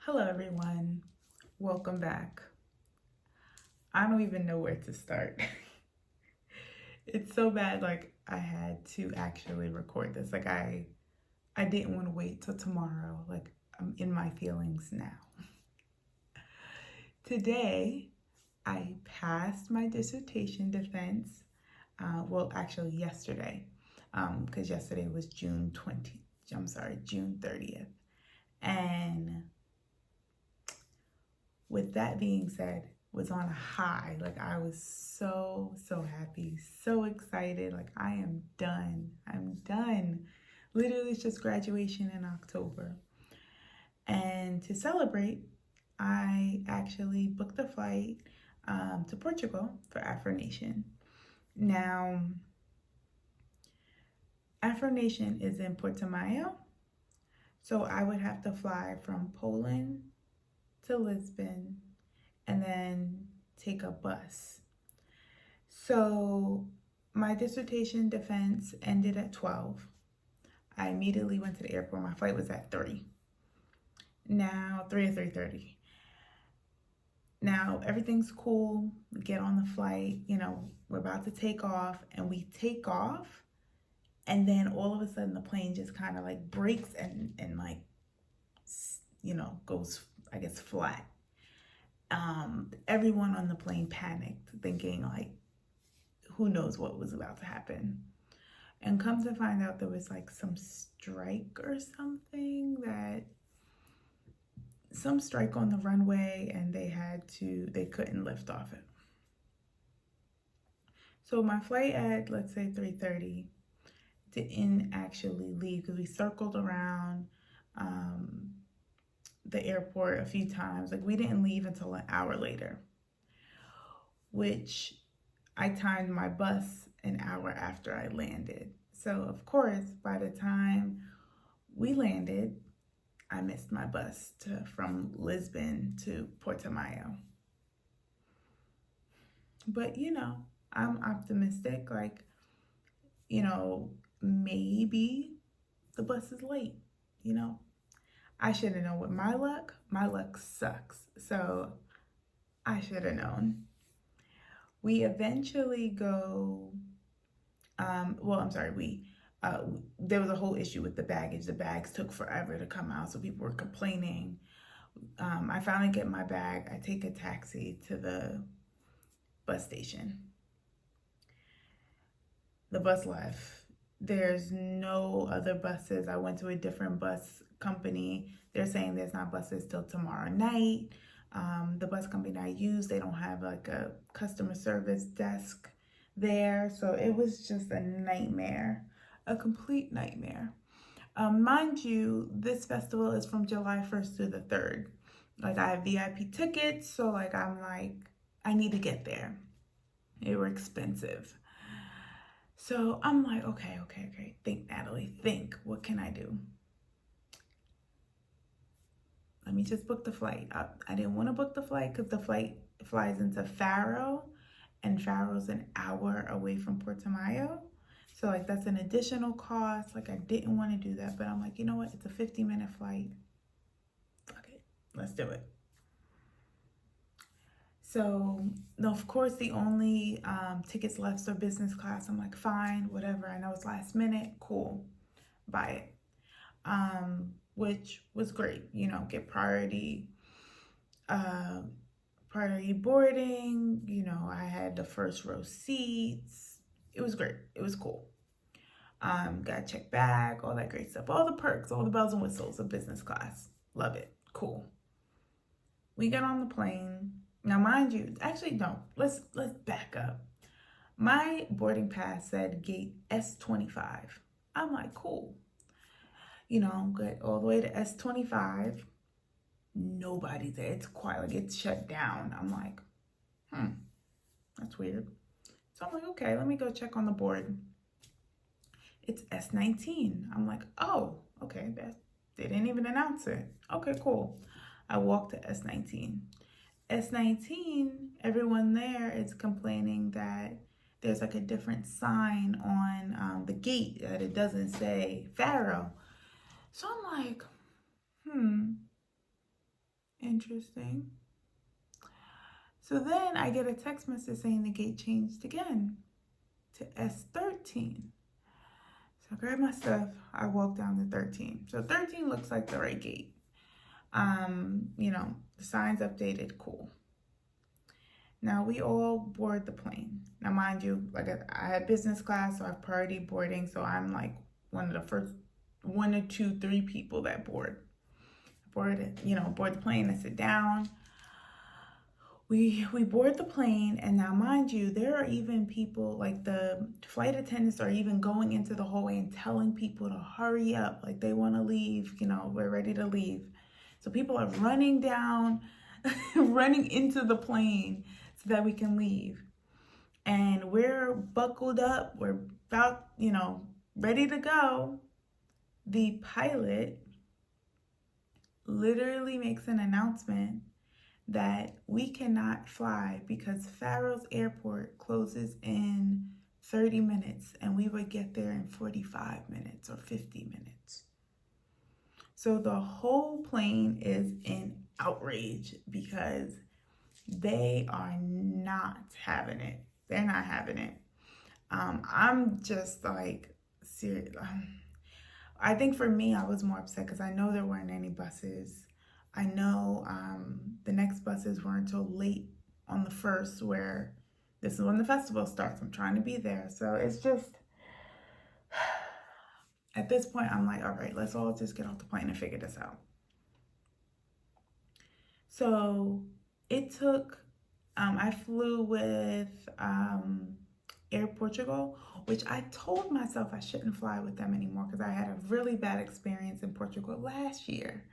Hello, everyone. Welcome back. I don't even know where to start. It's so bad. Like I had to actually record this. I didn't want to wait till tomorrow. Like I'm in my feelings now. Today, I passed my dissertation defense. Well, actually, yesterday, because yesterday was June 20th. I'm sorry, June 30th. And with that being said, was on a high. Like I was so happy, so excited. Like I am done. I'm done. Literally, it's just graduation in October. And to celebrate, I actually booked a flight to Portugal for Afronation. Now, Afronation is in Portimao, so I would have to fly from Poland to Lisbon and then take a bus. So my dissertation defense ended at 12. I immediately went to the airport. My flight was at 3. Now, 3 or 3:30. Now, everything's cool. We get on the flight, we're about to take off, and we take off, and then all of a sudden the plane just kind of like breaks and like, goes, I guess, flat. Everyone on the plane panicked, thinking like, who knows what was about to happen. And come to find out there was like some strike on the runway, and they couldn't lift off it. So my flight at, let's say, 3:30 didn't actually leave because we circled around the airport a few times. Like we didn't leave until an hour later, which I timed my bus an hour after I landed. So of course, by the time we landed, I missed my bus from Lisbon to Portimao. But I'm optimistic. Like, maybe the bus is late. I should have known. With my luck sucks. So I should have known. We eventually go, there was a whole issue with the baggage. The bags took forever to come out, so people were complaining. I finally get my bag. I take a taxi to the bus station. The bus left. There's no other buses. I went to a different bus company. They're saying there's not buses till tomorrow night. The bus company I use, they don't have like a customer service desk there. So it was just a nightmare, a complete nightmare. Mind you, this festival is from July 1st through the 3rd. Like I have VIP tickets, so like I'm like, I need to get there. They were expensive. So I'm like, okay. Think, Natalie, think. What can I do? Let me just book the flight. I didn't want to book the flight because the flight flies into Faro, and Faro's an hour away from Portimao. So like that's an additional cost. Like I didn't want to do that, but I'm like, you know what? It's a 50-minute flight. Fuck it. Let's do it. So, of course, the only tickets left are business class. I'm like, fine, whatever. I know it's last minute. Cool. Buy it. Which was great. Get priority boarding. I had the first row seats. It was great. It was cool. Got a check bag, all that great stuff. All the perks, all the bells and whistles of business class. Love it. Cool. We got on the plane. Now, mind you, actually, no. Let's back up. My boarding pass said gate S25. I'm like, cool. Good all the way to S25. Nobody's there. It's quiet. Like it's shut down. I'm like, that's weird. So I'm like, okay, let me go check on the board. It's S19. I'm like, oh, okay. They didn't even announce it. Okay, cool. I walked to S19. S19, everyone there is complaining that there's like a different sign on the gate that it doesn't say Faro. So I'm like, Interesting. So then I get a text message saying the gate changed again to S13. So I grab my stuff. I walk down to 13. So 13 looks like the right gate. The signs updated, cool. Now we all board the plane. Now, mind you, like I had business class, so I have priority boarding. So I'm like one of the first 1 or 2, 3 people that board the plane and sit down. We board the plane, and now mind you, there are even people, like the flight attendants are even going into the hallway and telling people to hurry up, like they want to leave, we're ready to leave. So people are running down, running into the plane so that we can leave. And we're buckled up, we're about, ready to go. The pilot literally makes an announcement that we cannot fly because Faro's airport closes in 30 minutes and we would get there in 45 minutes or 50 minutes. So the whole plane is in outrage because they are not having it. They're not having it. I'm just like, serious. I think for me, I was more upset because I know there weren't any buses. I know the next buses weren't until late on the 1st, where this is when the festival starts. I'm trying to be there. So it's just, at this point, I'm like, all right, let's all just get off the plane and figure this out. So it took, I flew with Air Portugal, which I told myself I shouldn't fly with them anymore because I had a really bad experience in Portugal last year.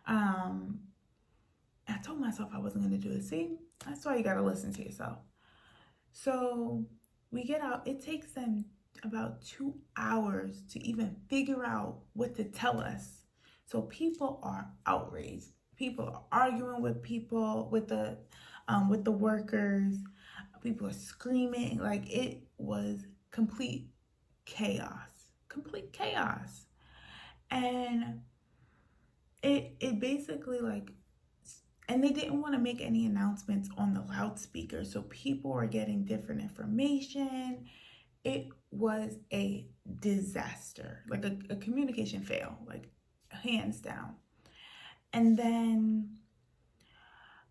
I told myself I wasn't going to do it. See, that's why you got to listen to yourself. So we get out. It takes them about 2 hours to even figure out what to tell us. So people are outraged. People are arguing with the workers. People are screaming. Like, it was complete chaos. Complete chaos. And it basically, like, and they didn't want to make any announcements on the loudspeaker, so people were getting different information. It was a disaster, like a communication fail, like hands down. And then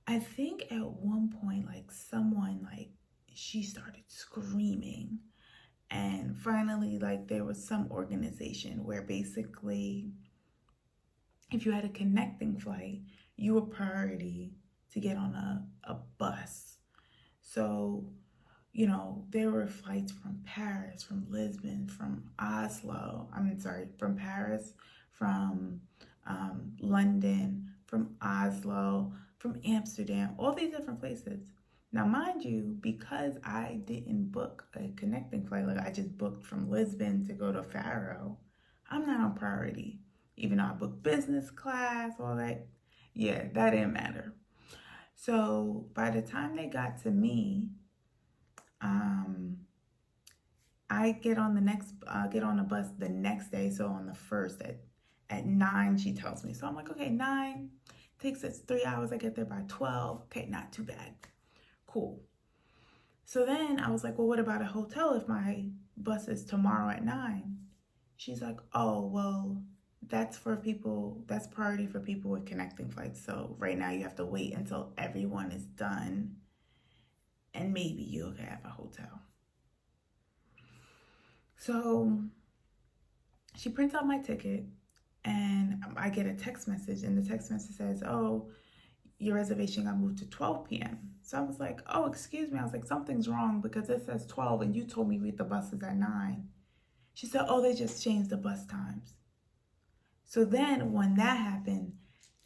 I think at one point, like someone, like she started screaming, and finally, like there was some organization where basically if you had a connecting flight, you were priority to get on a bus. So, there were flights from Paris, from Lisbon, from from Paris, from London, from Oslo, from Amsterdam, all these different places. Now, mind you, because I didn't book a connecting flight, like I just booked from Lisbon to go to Faro, I'm not on priority. Even though I booked business class, all that, yeah, that didn't matter. So by the time they got to me, I get on the bus the next day. So on the 1st at 9, she tells me. So I'm like, okay, 9 takes us 3 hours. I get there by 12. Okay, not too bad. Cool. So then I was like, well, what about a hotel if my bus is tomorrow at 9? She's like, oh, well, that's priority for people with connecting flights. So right now you have to wait until everyone is done and maybe you'll have a hotel. So she prints out my ticket and I get a text message, and the text message says, oh, your reservation got moved to 12 p.m. So I was like, oh, excuse me. I was like, something's wrong because it says 12 and you told me read the buses at 9. She said, oh, they just changed the bus times. So then when that happened,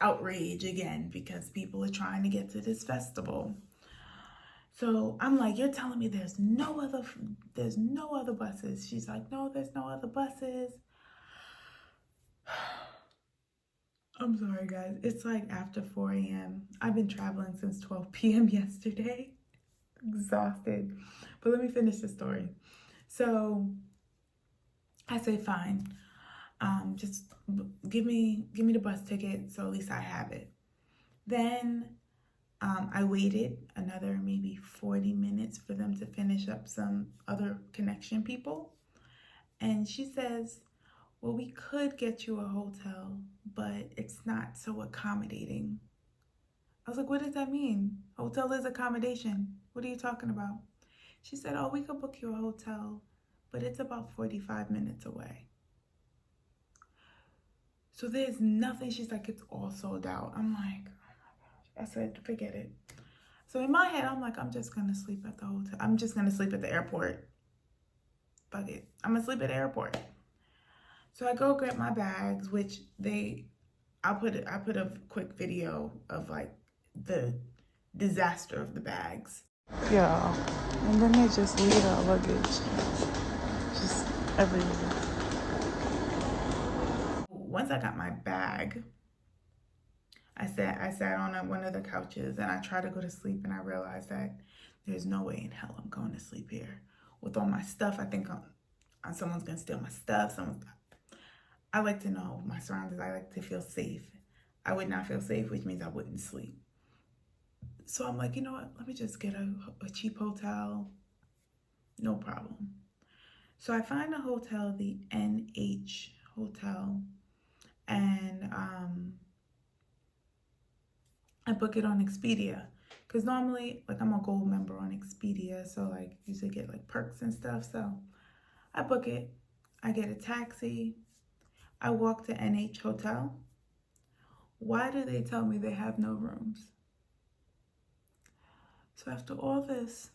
outrage again because people are trying to get to this festival. So I'm like, you're telling me there's no other buses? She's like, no, there's no other buses. I'm sorry, guys. It's like after 4 a.m. I've been traveling since 12 p.m. yesterday. Exhausted. But let me finish the story. So I say, fine. Just give me the bus ticket so at least I have it. Then I waited another maybe 40 minutes for them to finish up some other connection people. And she says, well, we could get you a hotel, but it's not so accommodating. I was like, what does that mean? Hotel is accommodation. What are you talking about? She said, oh, we could book you a hotel, but it's about 45 minutes away. So there's nothing. She's like, it's all sold out. I'm like, oh my gosh. I said, forget it. So in my head, I'm like, I'm just going to sleep at the hotel. I'm just going to sleep at the airport. Fuck it. I'm going to sleep at the airport. So I go get my bags, which I put a quick video of like the disaster of the bags. Yeah, and then they just leave our luggage just everywhere. Once I got my bag, I sat on one of the couches and I tried to go to sleep, and I realized that there's no way in hell I'm going to sleep here with all my stuff. I think someone's gonna steal my stuff. I like to know my surroundings. I like to feel safe. I would not feel safe, which means I wouldn't sleep. So I'm like, you know what? Let me just get a cheap hotel. No problem. So I find a hotel, the NH Hotel, and I book it on Expedia. Because normally, like, I'm a gold member on Expedia, so like usually get like perks and stuff. So I book it. I get a taxi. I walk to NH Hotel. Why do they tell me they have no rooms? So after all this,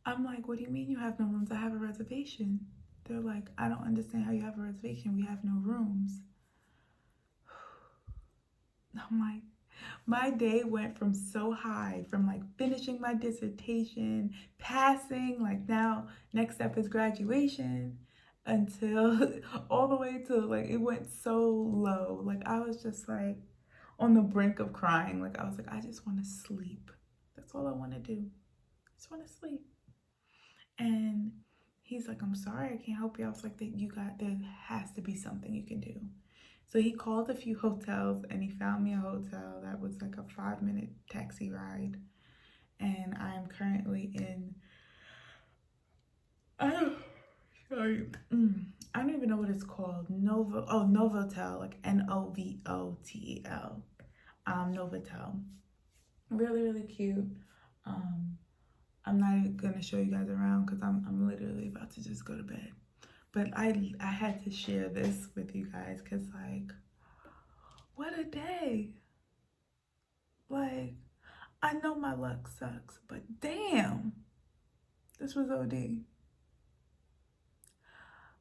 I'm like, what do you mean you have no rooms? I have a reservation. They're like, I don't understand how you have a reservation. We have no rooms. I'm like, my day went from so high, from like finishing my dissertation, passing, like now next step is graduation, until all the way to like, it went so low. Like I was just like on the brink of crying. Like I was like, I just want to sleep. That's all I want to do. I just want to sleep. And he's like, I'm sorry, I can't help you. I was like, there has to be something you can do. So he called a few hotels and he found me a hotel that was like a 5-minute taxi ride. And I'm currently in, I don't even know what it's called. Novotel, like Novotel. Novotel. Really, really cute. I'm not gonna show you guys around because I'm literally about to just go to bed. But I had to share this with you guys because like, what a day. Like, I know my luck sucks, but damn, this was OD.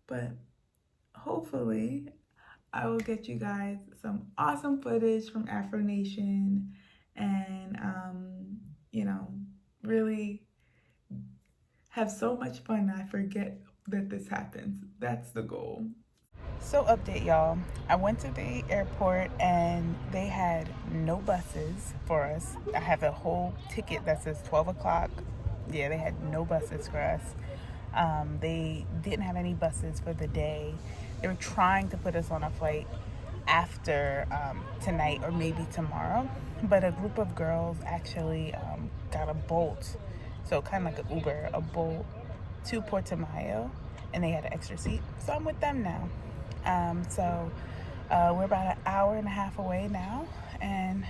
But hopefully I will get you guys some awesome footage from Afronation and, you know, really have so much fun I forget that this happens. That's the goal. So update y'all, I went to the airport and they had no buses for us. I have a whole ticket that says 12 o'clock. Yeah, they had no buses for us. They didn't have any buses for the day. They were trying to put us on a flight after tonight or maybe tomorrow, but a group of girls actually got a Bolt, so kind of like an Uber, a Bolt to Puerto Mayo, and they had an extra seat, so I'm with them now. We're about an hour and a half away now, and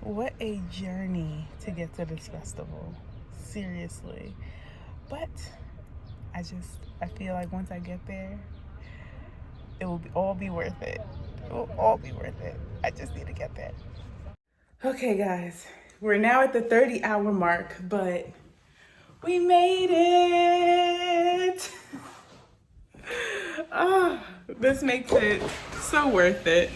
what a journey to get to this festival, seriously. But I feel like once I get there, it will all be worth it. It will all be worth it. I just need to get there. Okay, guys, we're now at the 30-hour mark, but we made it. Oh, this makes it so worth it.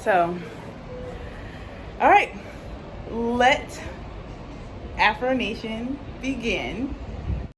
So, all right, let Afronation begin.